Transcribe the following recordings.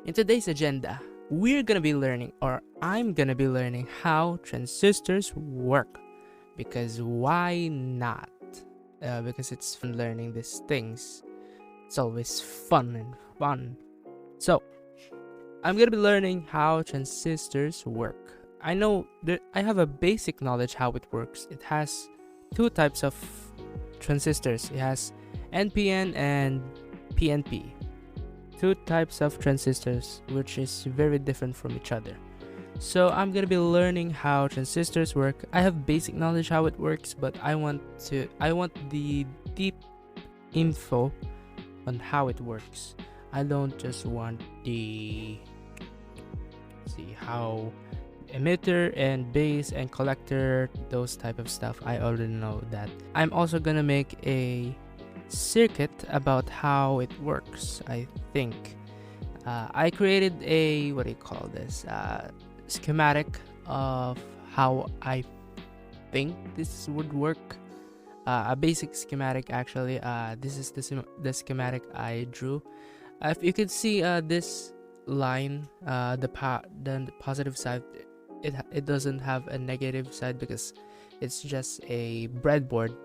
In today's agenda, we're gonna be learning, or I'm gonna be learning, how transistors work. Because why not? Because it's fun learning these things. It's always fun and fun. So, I'm gonna be learning how transistors work. I know that I have a basic knowledge how it works. It has two types of transistors. It has NPN and PNP. Two types of transistors, which is very different from each other. So I'm gonna be learning how transistors work. I have basic knowledge how it works, but I want the deep info on how it works. I don't just want the how emitter and base and collector, those type of stuff. I already know that. I'm also gonna make a circuit about how it works. I think I created a schematic of how I think this would work. A basic schematic actually. This is the schematic I drew. If you can see this line, the positive side, it doesn't have a negative side because it's just a breadboard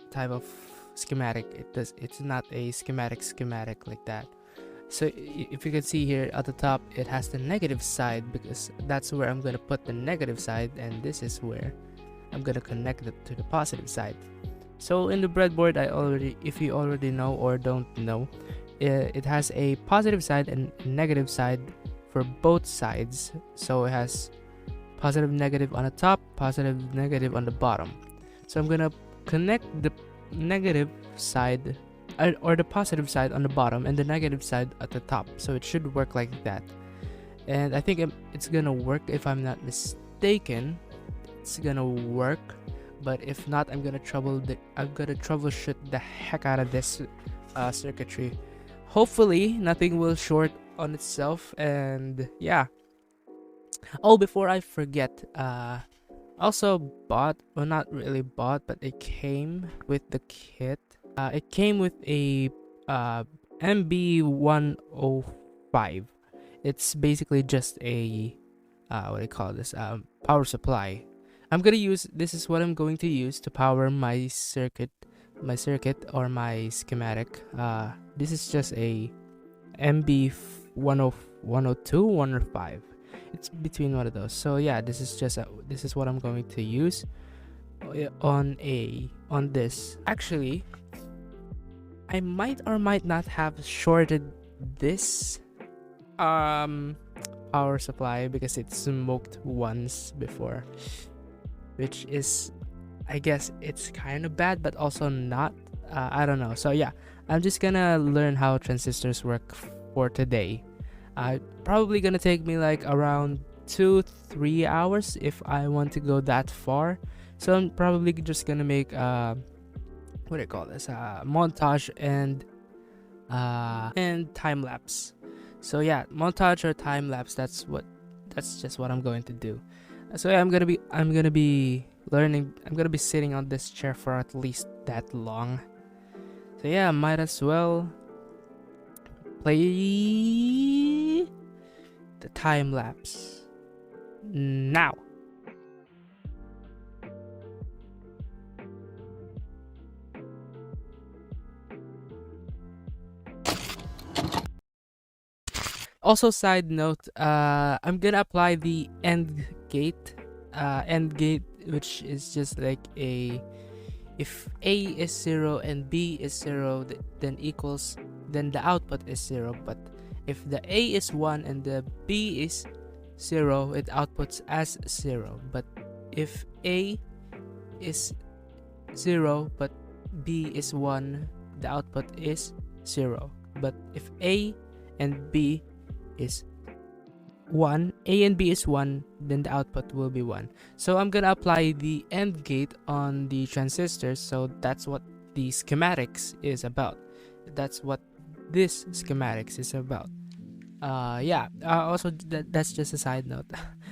type of schematic. It's not a schematic like that. So if you can see here at the top, it has the negative side because that's where I'm gonna put the negative side, and this is where I'm gonna connect it to the positive side. So in the breadboard, if you already know or don't know, it has a positive side and negative side for both sides. So it has positive negative on the top, positive negative on the bottom. So I'm gonna connect the negative side or the positive side on the bottom and the negative side at the top. So it should work like that. And I think it's gonna work. If I'm not mistaken, it's gonna work. But if not, I'm gonna troubleshoot the heck out of this circuitry. Hopefully nothing will short on itself. And yeah. Oh, before I forget, also bought, well, not really bought, but it came with the kit. It came with a MB105. It's basically just a power supply. This is what I'm going to use to power my circuit or my schematic. This is just a MB102, 105. It's between one of those. So yeah, this is what I'm going to use on this. Actually, I might or might not have shorted this power supply because it smoked once before, which is, I guess it's kind of bad, but also not. I don't know. So yeah, I'm just gonna learn how transistors work for today. Probably gonna take me like around 2-3 hours if I want to go that far. So I'm probably just gonna make montage and time lapse. So yeah, montage or time lapse. That's just what I'm going to do. So yeah, I'm gonna be learning. I'm gonna be sitting on this chair for at least that long. So yeah, might as well play the time lapse now. Also, side note, I'm gonna apply the end gate, which is just like if A is 0 and B is 0, then the output is 0. But if the A is 1 and the B is 0, it outputs as 0. But if A is 0 but B is 1, the output is 0. But if A and B is 1, A and B is 1, then the output will be 1. So I'm gonna apply the AND gate on the transistors. So that's what the schematics is about. That's what this schematics is about. Also that's just a side note.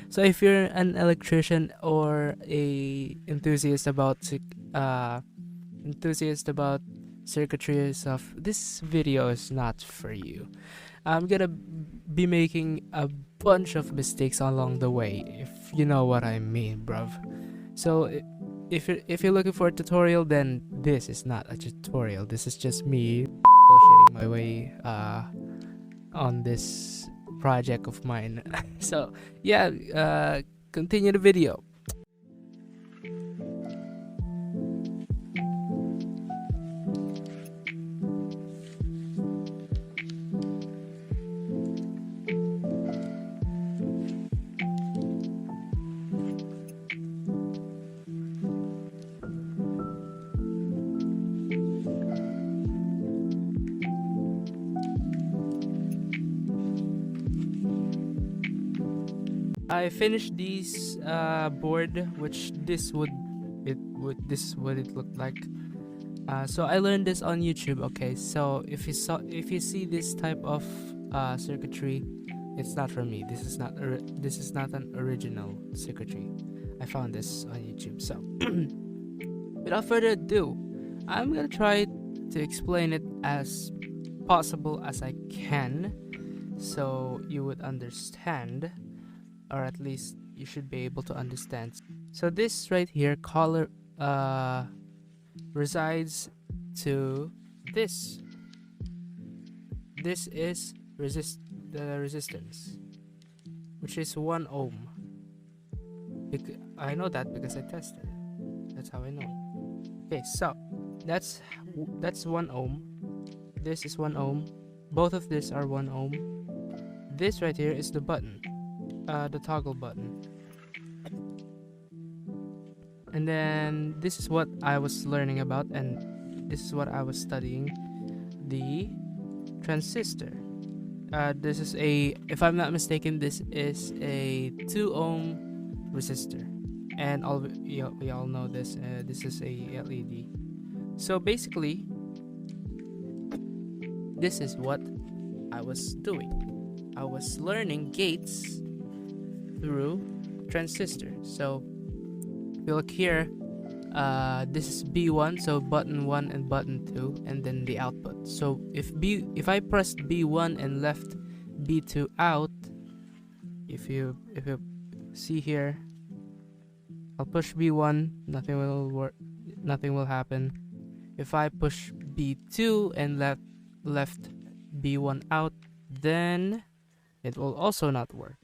So if you're an electrician or a enthusiast about circuitry stuff, this video is not for you. I'm gonna be making a bunch of mistakes along the way, if you know what I mean, bruv. So if you're looking for a tutorial, then this is not a tutorial. This is just me bullshitting my way on this project of mine. So yeah, continue the video. I finished these board, which this is what it looked like. So I learned this on YouTube. Okay, so if you see this type of circuitry, it's not from me. This is not an original circuitry. I found this on YouTube. So without further ado, I'm gonna try to explain it as possible as I can, so you would understand, or at least you should be able to understand. So this right here, color resides to this. This is the resistance, which is 1 ohm. I know that because I tested it. That's how I know. Okay, so that's 1 ohm. This is 1 ohm. Both of these are 1 ohm. This right here is the button, the toggle button. And then this is what I was learning about, and this is what I was studying, the transistor. This is if I'm not mistaken, this is a 2 ohm resistor, and we all know this. This is a LED. So basically, this is what I was doing. I was learning gates through transistor. So if you look here, this is B1, so button 1 and button 2, and then the output. So if I pressed B1 and left B2 out, if you see here, I'll push B1, nothing will work, nothing will happen. If I push B2 and left B1 out, then it will also not work.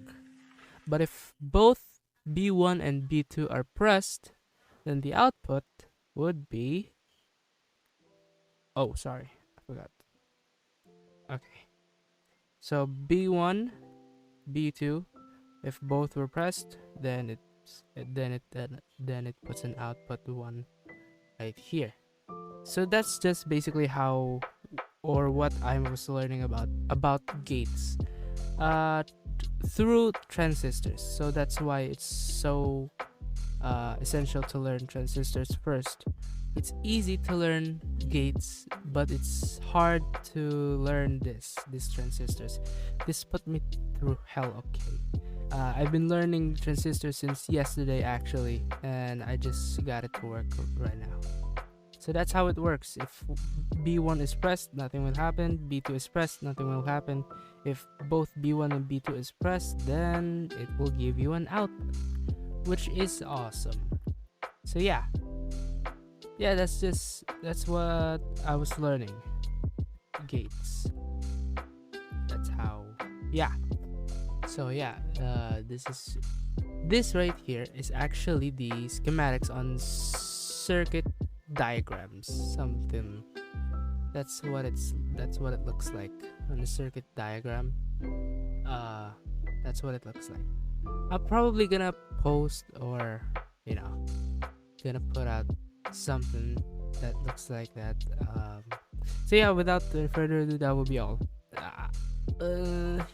But if both B1 and B2 are pressed, then the output would be, oh sorry, I forgot. Okay, so B1, B2, if both were pressed, then it puts an output 1 right here. So that's just basically how, or what I was learning about gates through transistors. So that's why it's so essential to learn transistors first. It's easy to learn gates, but it's hard to learn these transistors. This put me through hell. Okay, I've been learning transistors since yesterday actually, and I just got it to work right now. So that's how it works. If B1 is pressed, nothing will happen. B2 is pressed, nothing will happen. If both B1 and B2 is pressed, then it will give you an output, which is awesome. So yeah, that's what I was learning. Gates. That's how. Yeah. So yeah, this right here is actually the schematics on circuit diagrams. Something. That's what it looks like on the circuit diagram. That's what it looks like. I'm probably gonna post, or gonna put out something that looks like that. So yeah, without further ado, that will be all.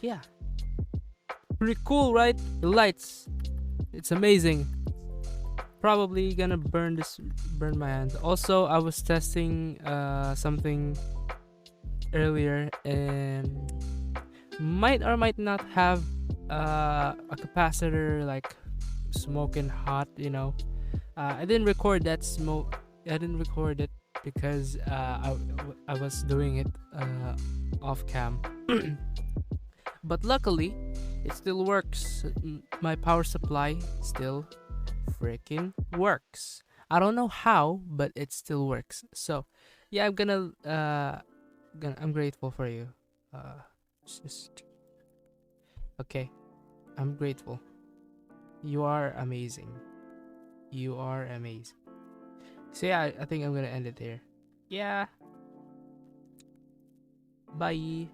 Yeah, pretty cool, right? The lights, it's amazing. Probably gonna burn my hands. Also, I was testing something earlier, and might or might not have a capacitor like smoking hot. I didn't record that smoke. I didn't record it because I was doing it off cam. But luckily, it still works. My power supply still freaking works. I don't know how, but it still works. So, yeah, I'm grateful for you. Just okay. I'm grateful. You are amazing. You are amazing. So yeah, I think I'm gonna end it here. Yeah. Bye.